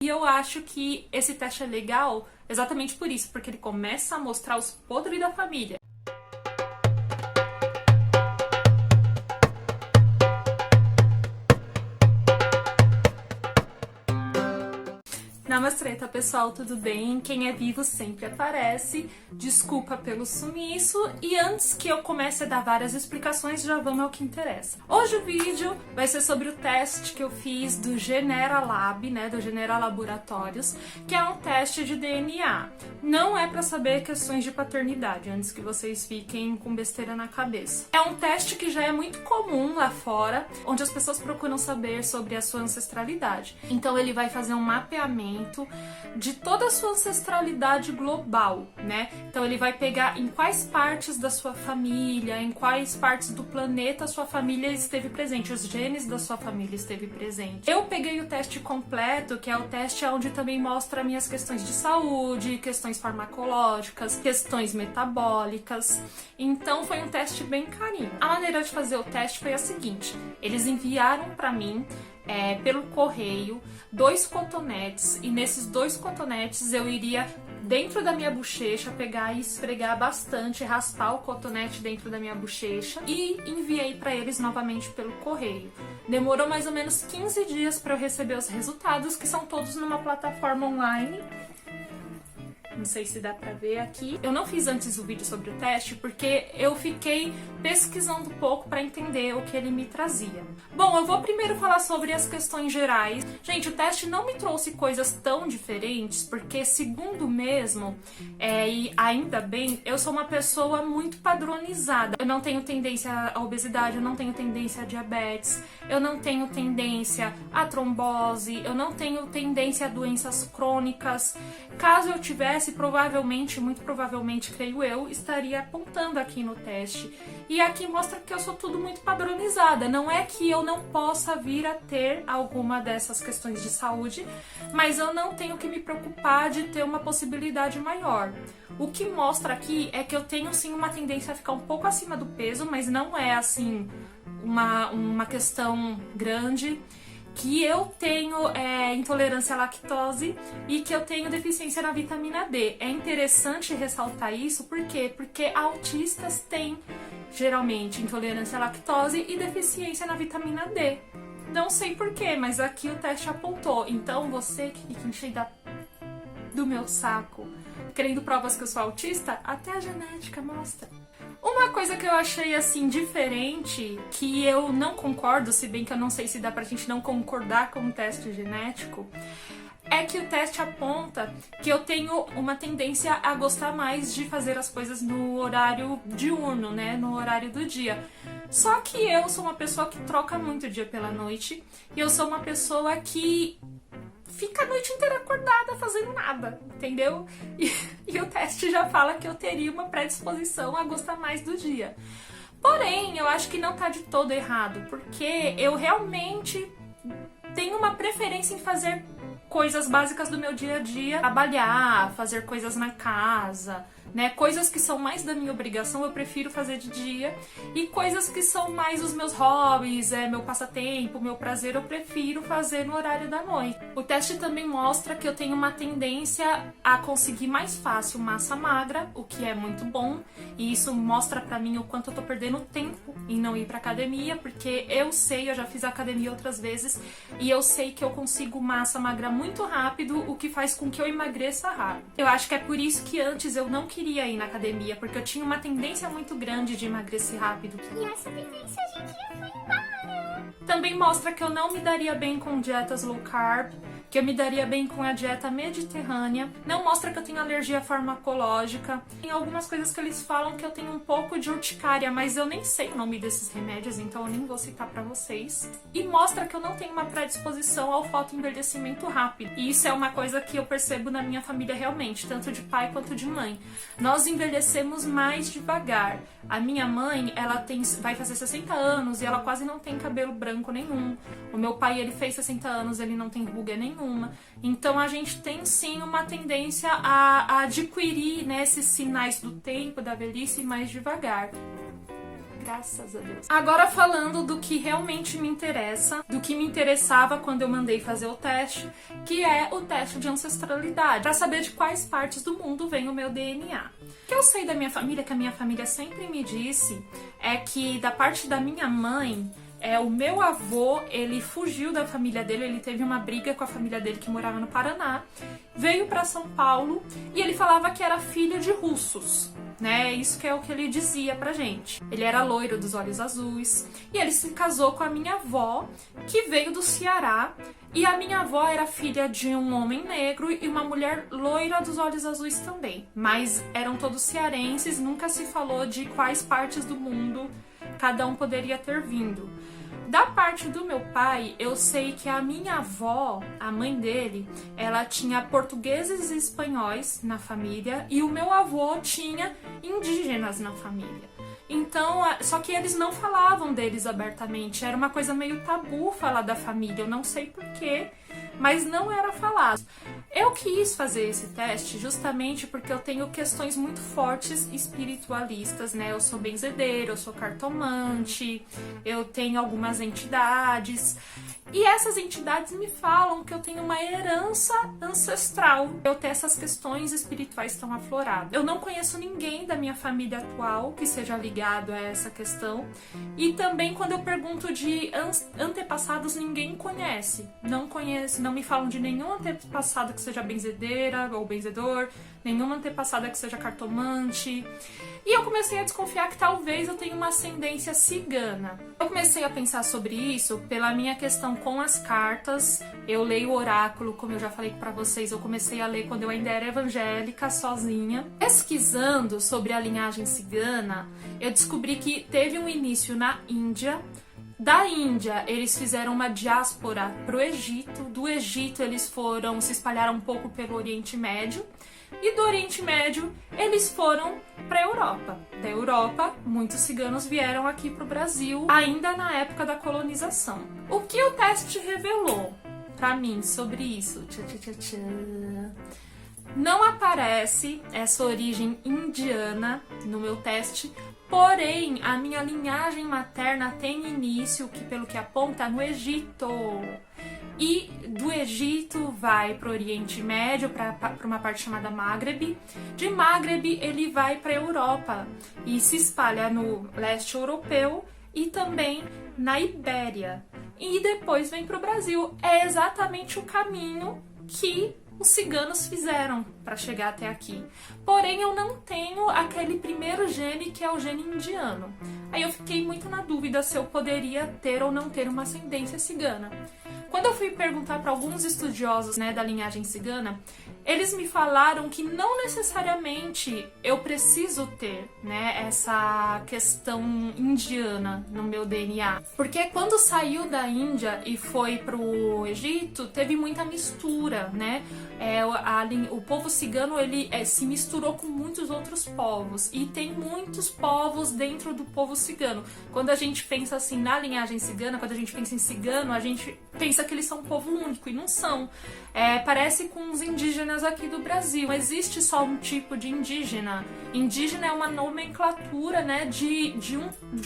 eu acho que esse teste é legal exatamente por isso, porque ele começa a mostrar os podres da família. Namastreta, pessoal, tudo bem? Quem é vivo sempre aparece. Desculpa pelo sumiço. E antes que eu comece a dar várias explicações, já vamos ao que interessa. Hoje o vídeo vai ser sobre o teste que eu fiz do Genera Lab, né, do Genera Laboratórios, que é um teste de DNA. Não é para saber questões de paternidade, antes que vocês fiquem com besteira na cabeça. É um teste que já é muito comum lá fora, onde as pessoas procuram saber sobre a sua ancestralidade. Então ele vai fazer um mapeamento de toda a sua ancestralidade global, né? Então ele vai pegar em quais partes da sua família, em quais partes do planeta a sua família esteve presente, os genes da sua família esteve presente. Eu peguei o teste completo, que é o teste onde também mostra minhas questões de saúde, questões farmacológicas, questões metabólicas. Então foi um teste bem carinho. A maneira de fazer o teste foi a seguinte: eles enviaram para mim pelo correio 2 cotonetes, e nesses 2 cotonetes eu iria dentro da minha bochecha pegar e esfregar bastante, raspar o cotonete dentro da minha bochecha, e enviei para eles novamente pelo correio. Demorou mais ou menos 15 dias para eu receber os resultados, que são todos numa plataforma online. Não sei se dá pra ver aqui. Eu não fiz antes o vídeo sobre o teste porque eu fiquei pesquisando um pouco pra entender o que ele me trazia. Bom, eu vou primeiro falar sobre as questões gerais. Gente, o teste não me trouxe coisas tão diferentes, porque segundo mesmo, e ainda bem, eu sou uma pessoa muito padronizada. Eu não tenho tendência à obesidade, eu não tenho tendência a diabetes, eu não tenho tendência à trombose, eu não tenho tendência a doenças crônicas. Caso eu tivesse, provavelmente, muito provavelmente, creio eu, estaria apontando aqui no teste. E aqui mostra que eu sou tudo muito padronizada. Não é que eu não possa vir a ter alguma dessas questões de saúde, mas eu não tenho que me preocupar de ter uma possibilidade maior. O que mostra aqui é que eu tenho sim uma tendência a ficar um pouco acima do peso, mas não é assim uma questão grande. Que eu tenho intolerância à lactose e que eu tenho deficiência na vitamina D. É interessante ressaltar isso, por quê? Porque autistas têm, geralmente, intolerância à lactose e deficiência na vitamina D. Não sei porquê, mas aqui o teste apontou. Então, você que fica enchendo do meu saco, querendo provas que eu sou autista, até a genética mostra. Uma coisa que eu achei, assim, diferente, que eu não concordo, se bem que eu não sei se dá pra gente não concordar com o teste genético, é que o teste aponta que eu tenho uma tendência a gostar mais de fazer as coisas no horário diurno, né, no horário do dia. Só que eu sou uma pessoa que troca muito o dia pela noite, e eu sou uma pessoa que fica a noite inteira acordada fazendo nada, entendeu? E o teste já fala que eu teria uma predisposição a gostar mais do dia. Porém, eu acho que não tá de todo errado, porque eu realmente tenho uma preferência em fazer coisas básicas do meu dia a dia, trabalhar, fazer coisas na casa, né? Coisas que são mais da minha obrigação eu prefiro fazer de dia, e coisas que são mais os meus hobbies, meu passatempo, meu prazer, eu prefiro fazer no horário da noite. O teste também mostra que eu tenho uma tendência a conseguir mais fácil massa magra, o que é muito bom, e isso mostra pra mim o quanto eu tô perdendo tempo em não ir pra academia, porque eu já fiz academia outras vezes, e eu sei que eu consigo massa magra muito rápido, o que faz com que eu emagreça rápido. Eu acho que é por isso que antes eu não queria ir na academia, porque eu tinha uma tendência muito grande de emagrecer rápido. E essa tendência a gente já foi embora. Também mostra que eu não me daria bem com dietas low carb, que eu me daria bem com a dieta mediterrânea. Não mostra que eu tenho alergia farmacológica. Tem algumas coisas que eles falam que eu tenho um pouco de urticária, mas eu nem sei o nome desses remédios, então eu nem vou citar pra vocês. E mostra que eu não tenho uma predisposição ao fotoenvelhecimento rápido. E isso é uma coisa que eu percebo na minha família realmente, tanto de pai quanto de mãe. Nós envelhecemos mais devagar. A minha mãe, vai fazer 60 anos e ela quase não tem cabelo branco nenhum. O meu pai, ele fez 60 anos, ele não tem ruga nenhuma. Então a gente tem sim uma tendência a adquirir, né, esses sinais do tempo, da velhice mais devagar. Graças a Deus. Agora falando do que realmente me interessa, do que me interessava quando eu mandei fazer o teste, que é o teste de ancestralidade, para saber de quais partes do mundo vem o meu DNA. O que eu sei da minha família, que a minha família sempre me disse, é que da parte da minha mãe, o meu avô, ele fugiu da família dele, ele teve uma briga com a família dele que morava no Paraná, veio para São Paulo e ele falava que era filho de russos, né? Isso que é o que ele dizia pra gente. Ele era loiro, dos olhos azuis, e ele se casou com a minha avó, que veio do Ceará, e a minha avó era filha de um homem negro e uma mulher loira dos olhos azuis também. Mas eram todos cearenses, nunca se falou de quais partes do mundo cada um poderia ter vindo. Da parte do meu pai, eu sei que a minha avó, a mãe dele, ela tinha portugueses e espanhóis na família e o meu avô tinha indígenas na família. Então, só que eles não falavam deles abertamente, era uma coisa meio tabu falar da família, eu não sei porquê, mas não era falado. Eu quis fazer esse teste justamente porque eu tenho questões muito fortes espiritualistas, né? Eu sou benzedeira, eu sou cartomante, eu tenho algumas entidades. E essas entidades me falam que eu tenho uma herança ancestral. Eu tenho essas questões espirituais tão afloradas. Eu não conheço ninguém da minha família atual que seja ligado a essa questão. E também quando eu pergunto de antepassados, ninguém conhece. Não conhece, não me falam de nenhum antepassado que seja benzedeira ou benzedor, nenhuma antepassada que seja cartomante. E eu comecei a desconfiar que talvez eu tenha uma ascendência cigana. Eu comecei a pensar sobre isso pela minha questão com as cartas. Eu leio o oráculo, como eu já falei pra vocês, eu comecei a ler quando eu ainda era evangélica, sozinha. Pesquisando sobre a linhagem cigana, eu descobri que teve um início na Índia. Da Índia, eles fizeram uma diáspora pro Egito. Do Egito, eles se espalharam um pouco pelo Oriente Médio. E do Oriente Médio, eles foram para a Europa. Da Europa, muitos ciganos vieram aqui para o Brasil, ainda na época da colonização. O que o teste revelou para mim sobre isso? Não aparece essa origem indiana no meu teste, porém, a minha linhagem materna tem início, que pelo que aponta, no Egito. E do Egito vai para o Oriente Médio, para uma parte chamada Maghreb. De Maghreb ele vai para a Europa e se espalha no leste europeu e também na Ibéria. E depois vem para o Brasil. É exatamente o caminho que os ciganos fizeram para chegar até aqui. Porém, eu não tenho aquele primeiro gene que é o gene indiano. Aí eu fiquei muito na dúvida se eu poderia ter ou não ter uma ascendência cigana. Quando eu fui perguntar para alguns estudiosos, né, da linhagem cigana, eles me falaram que não necessariamente eu preciso ter, né, essa questão indiana no meu DNA. Porque quando saiu da Índia e foi pro Egito, teve muita mistura, né? O povo cigano, ele se misturou com muitos outros povos. E tem muitos povos dentro do povo cigano. Quando a gente pensa assim na linhagem cigana, quando a gente pensa em cigano, a gente pensa que eles são um povo único, e não são. Parece com os indígenas aqui do Brasil. Não existe só um tipo de indígena. Indígena é uma nomenclatura, né, de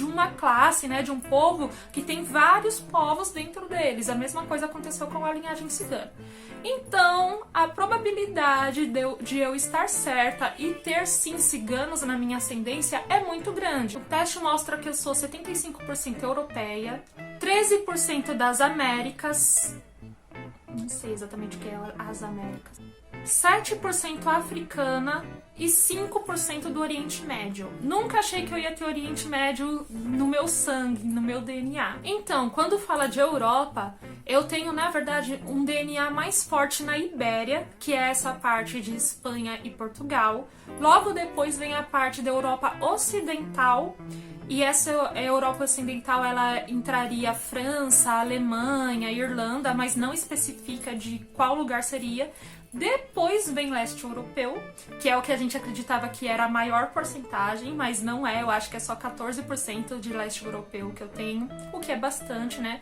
uma classe, né, de um povo que tem vários povos dentro deles. A mesma coisa aconteceu com a linhagem cigana. Então, a probabilidade de eu estar certa e ter sim ciganos na minha ascendência é muito grande. O teste mostra que eu sou 75% europeia, 13% das Américas, não sei exatamente o que é as Américas, 7% africana e 5% do Oriente Médio. Nunca achei que eu ia ter Oriente Médio no meu sangue, no meu DNA. Então, quando fala de Europa, eu tenho, na verdade, um DNA mais forte na Ibéria, que é essa parte de Espanha e Portugal. Logo depois vem a parte da Europa Ocidental, e essa Europa Ocidental, ela entraria França, Alemanha, Irlanda, mas não especifica de qual lugar seria. Depois vem leste europeu, que é o que a gente acreditava que era a maior porcentagem, mas não é, eu acho que é só 14% de leste europeu que eu tenho, o que é bastante, né?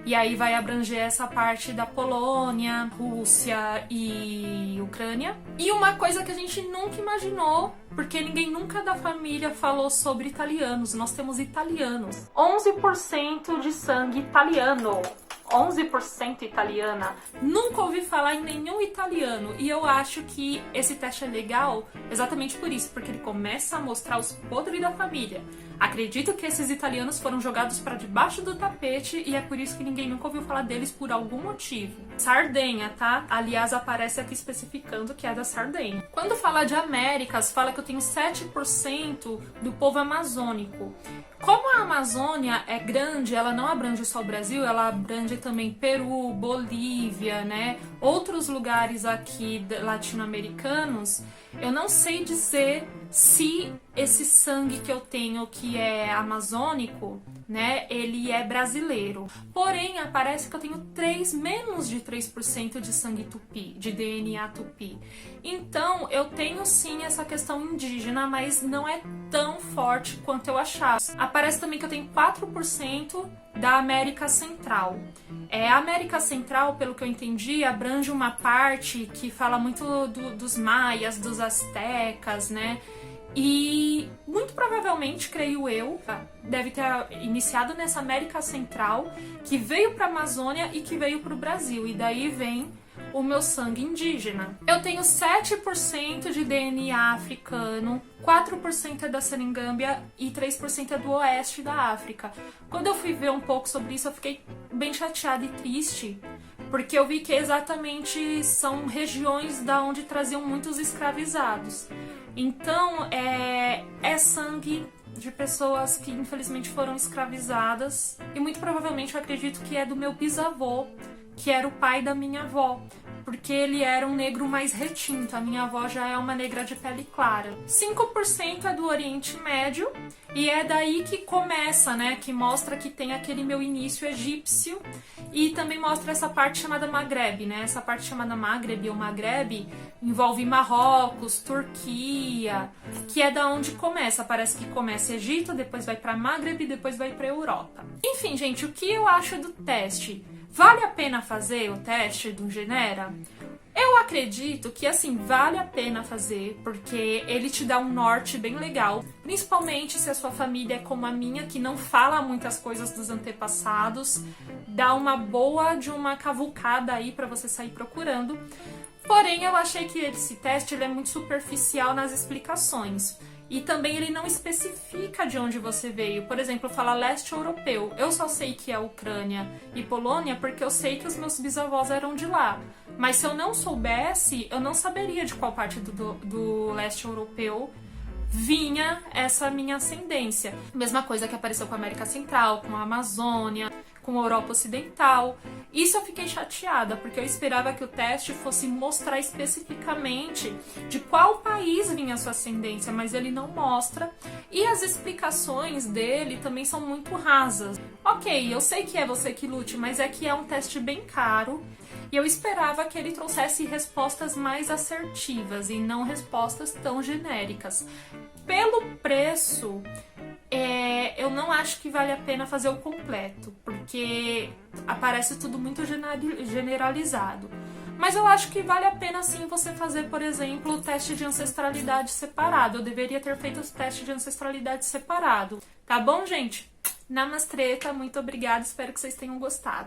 E aí vai abranger essa parte da Polônia, Rússia e Ucrânia. E uma coisa que a gente nunca imaginou porque ninguém nunca da família falou sobre italianos. Nós temos italianos. 11% de sangue italiano. 11% italiana. Nunca ouvi falar em nenhum italiano. E eu acho que esse teste é legal exatamente por isso, porque ele começa a mostrar os podres da família. Acredito que esses italianos foram jogados para debaixo do tapete e é por isso que ninguém nunca ouviu falar deles por algum motivo. Sardenha, tá? Aliás, aparece aqui especificando que é da Sardenha. Quando fala de Américas, fala que eu tenho 7% do povo amazônico. Como a Amazônia é grande, ela não abrange só o Brasil, ela abrange também Peru, Bolívia, né? Outros lugares aqui latino-americanos, eu não sei dizer se esse sangue que eu tenho, que é amazônico, né, ele é brasileiro. Porém, aparece que eu tenho menos de 3% de sangue tupi, de DNA tupi. Então, eu tenho sim essa questão indígena, mas não é tão forte quanto eu achava. Aparece também que eu tenho 4% da América Central. A América Central, pelo que eu entendi, abrange uma parte que fala muito dos maias, dos astecas, né? E muito provavelmente, creio eu, deve ter iniciado nessa América Central, que veio para a Amazônia e que veio para o Brasil. E daí vem o meu sangue indígena. Eu tenho 7% de DNA africano, 4% é da Serengâmbia e 3% é do oeste da África. Quando eu fui ver um pouco sobre isso, eu fiquei bem chateada e triste, porque eu vi que exatamente são regiões da onde traziam muitos escravizados. Então, é sangue de pessoas que infelizmente foram escravizadas e muito provavelmente eu acredito que é do meu bisavô, que era o pai da minha avó, porque ele era um negro mais retinto. A minha avó já é uma negra de pele clara. 5% é do Oriente Médio e é daí que começa, né, que mostra que tem aquele meu início egípcio e também mostra essa parte chamada Maghreb, né? Essa parte chamada Maghreb ou Maghreb envolve Marrocos, Turquia, que é da onde começa. Parece que começa Egito, depois vai para Maghreb e depois vai para Europa. Enfim, gente, o que eu acho do teste? Vale a pena fazer o teste do Genera? Eu acredito que, assim, vale a pena fazer, porque ele te dá um norte bem legal, principalmente se a sua família é como a minha, que não fala muitas coisas dos antepassados, dá uma boa de uma cavucada aí pra você sair procurando. Porém, eu achei que esse teste ele é muito superficial nas explicações. E também ele não especifica de onde você veio. Por exemplo, fala leste europeu. Eu só sei que é Ucrânia e Polônia porque eu sei que os meus bisavós eram de lá. Mas se eu não soubesse, eu não saberia de qual parte do leste europeu vinha essa minha ascendência. Mesma coisa que apareceu com a América Central, com a Amazônia, com a Europa Ocidental. Isso eu fiquei chateada, porque eu esperava que o teste fosse mostrar especificamente de qual país vinha a sua ascendência, mas ele não mostra. E as explicações dele também são muito rasas. Ok, eu sei que é você que lute, mas é que é um teste bem caro. E eu esperava que ele trouxesse respostas mais assertivas e não respostas tão genéricas. Pelo preço, eu não acho que vale a pena fazer o completo, porque aparece tudo muito generalizado. Mas eu acho que vale a pena sim você fazer, por exemplo, o teste de ancestralidade separado. Eu deveria ter feito o teste de ancestralidade separado. Tá bom, gente? Namastreta, muito obrigada, espero que vocês tenham gostado.